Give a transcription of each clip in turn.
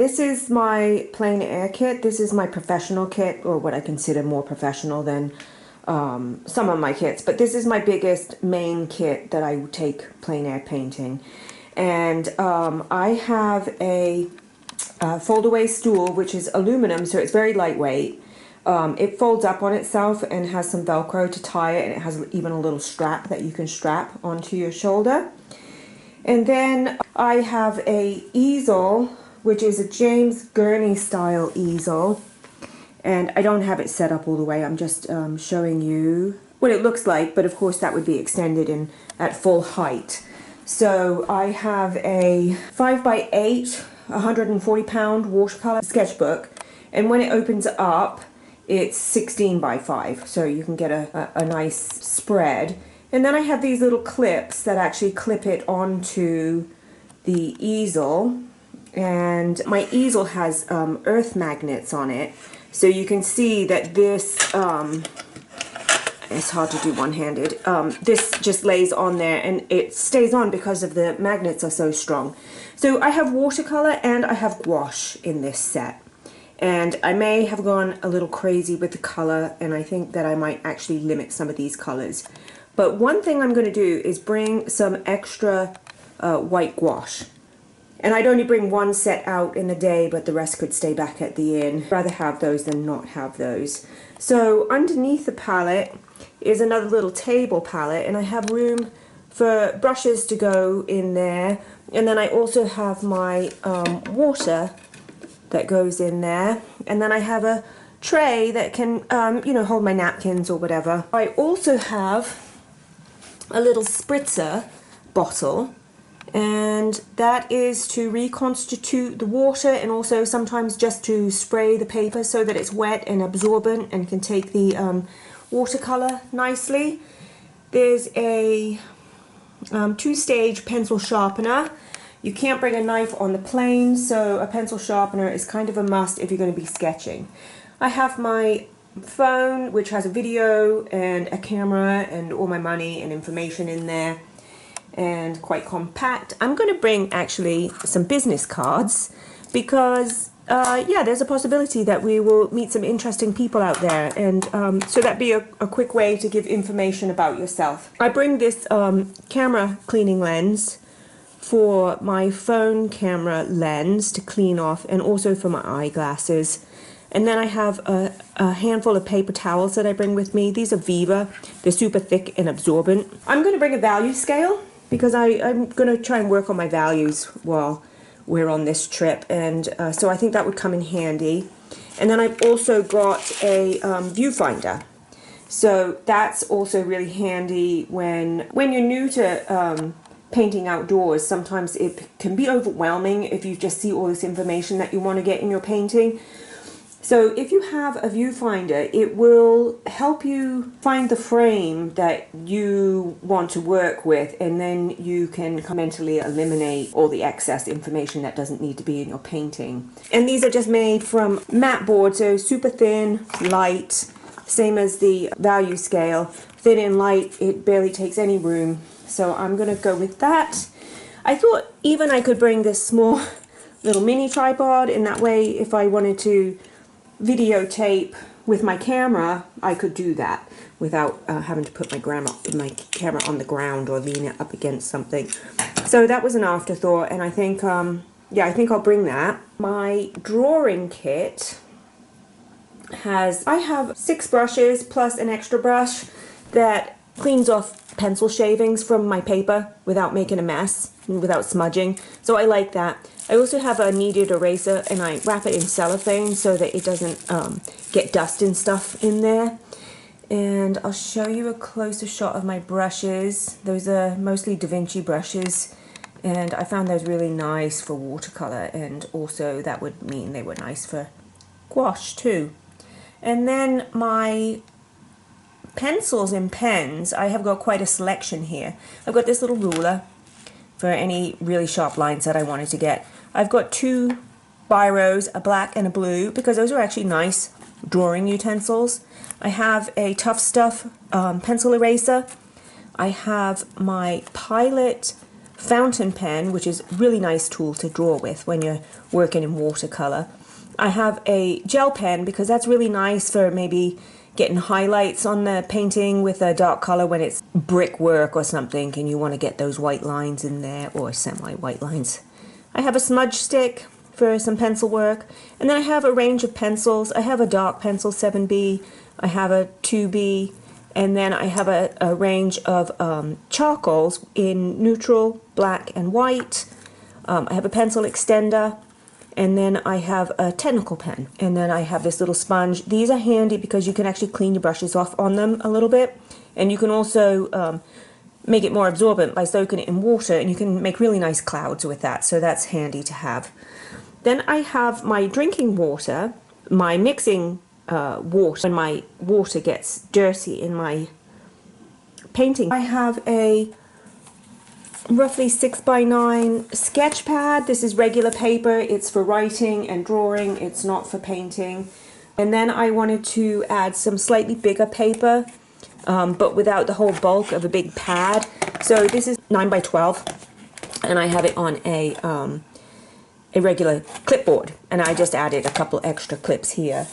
This is my Plein Air Kit. This is my professional kit, or what I consider more professional than some of my kits. But this is my biggest main kit that I take plein air painting. And I have a fold-away stool, which is aluminum, so it's very lightweight. It folds up on itself and has some Velcro to tie it, and it has even a little strap that you can strap onto your shoulder. And then I have a easel, which is a James Gurney style easel, and I don't have it set up all the way. I'm just showing you what it looks like, but of course that would be extended in at full height. So I have a 5x8 140-pound watercolor sketchbook, and when it opens up it's 16x5, so you can get a nice spread. And then I have these little clips that actually clip it onto the easel, and my easel has earth magnets on it, so you can see that this it's hard to do one-handed. This just lays on there and it stays on because of the magnets are so strong. So I have watercolor and I have gouache in this set, and I may have gone a little crazy with the color, and I think that I might actually limit some of these colors. But one thing I'm going to do is bring some extra white gouache. And I'd only bring one set out in the day, but the rest could stay back at the inn. I'd rather have those than not have those. So underneath the palette is another little table palette, and I have room for brushes to go in there. And then I also have my water that goes in there. And then I have a tray that can, you know, hold my napkins or whatever. I also have a little spritzer bottle, and that is to reconstitute the water, and also sometimes just to spray the paper so that it's wet and absorbent and can take the watercolor nicely. There's a two-stage pencil sharpener. You can't bring a knife on the plane, so a pencil sharpener is kind of a must if you're going to be sketching. I have my phone, which has a video and a camera and all my money and information in there, and quite compact. I'm going to bring actually some business cards because yeah, there's a possibility that we will meet some interesting people out there, and so that'd be a quick way to give information about yourself. I bring this camera cleaning lens for my phone camera lens to clean off, and also for my eyeglasses. And then I have a handful of paper towels that I bring with me. These are Viva. They're super thick and absorbent. I'm going to bring a value scale because I'm going to try and work on my values while we're on this trip, and so I think that would come in handy. And then I've also got a viewfinder. So that's also really handy when you're new to painting outdoors. Sometimes it can be overwhelming if you just see all this information that you want to get in your painting. So if you have a viewfinder, it will help you find the frame that you want to work with, and then you can mentally eliminate all the excess information that doesn't need to be in your painting. And these are just made from matte board, so super thin, light, same as the value scale. Thin and light, it barely takes any room. So I'm going to go with that. I thought even I could bring this small little mini tripod, and that way if I wanted to videotape with my camera, I could do that without having to put my camera on the ground or lean it up against something. So that was an afterthought, and I think, yeah, I think I'll bring that. My drawing kit I have 6 brushes plus an extra brush that cleans off pencil shavings from my paper without making a mess, without smudging, so I like that. I also have a kneaded eraser, and I wrap it in cellophane so that it doesn't get dust and stuff in there. And I'll show you a closer shot of my brushes. Those are mostly Da Vinci brushes, and I found those really nice for watercolor, and also that would mean they were nice for gouache too. And then my pencils and pens, I have got quite a selection here. I've got this little ruler for any really sharp lines that I wanted to get. I've got 2 biros, a black and a blue, because those are actually nice drawing utensils. I have a Tough Stuff pencil eraser. I have my Pilot fountain pen, which is a really nice tool to draw with when you're working in watercolor. I have a gel pen because that's really nice for maybe getting highlights on the painting with a dark color when it's brickwork or something and you want to get those white lines in there, or semi-white lines. I have a smudge stick for some pencil work, and then I have a range of pencils. I have a dark pencil 7B, I have a 2B, and then I have a range of charcoals in neutral, black, and white. I have a pencil extender, and then I have a technical pen, and then I have this little sponge. These are handy because you can actually clean your brushes off on them a little bit, and you can also make it more absorbent by soaking it in water, and you can make really nice clouds with that, so that's handy to have. Then I have my drinking water, my mixing water, when my water gets dirty in my painting. I have a roughly 6x9 sketch pad. This is regular paper. It's for writing and drawing. It's not for painting. And then I wanted to add some slightly bigger paper, but without the whole bulk of a big pad. So this is 9x12, and I have it on a regular clipboard, and I just added a couple extra clips here.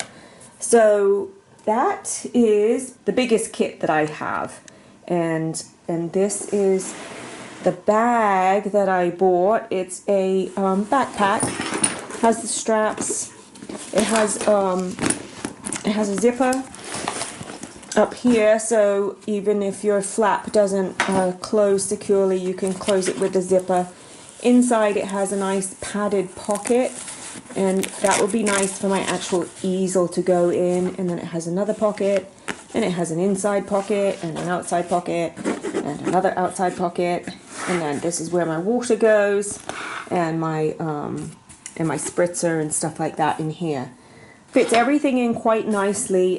So that is the biggest kit that I have, and this is the bag that I bought. It's a backpack. Has the straps. It has a zipper up here, so even if your flap doesn't close securely, you can close it with the zipper. Inside it has a nice padded pocket, and that would be nice for my actual easel to go in. And then it has another pocket, and it has an inside pocket and an outside pocket and another outside pocket, and then this is where my water goes, and my spritzer and stuff like that in here. Fits everything in quite nicely.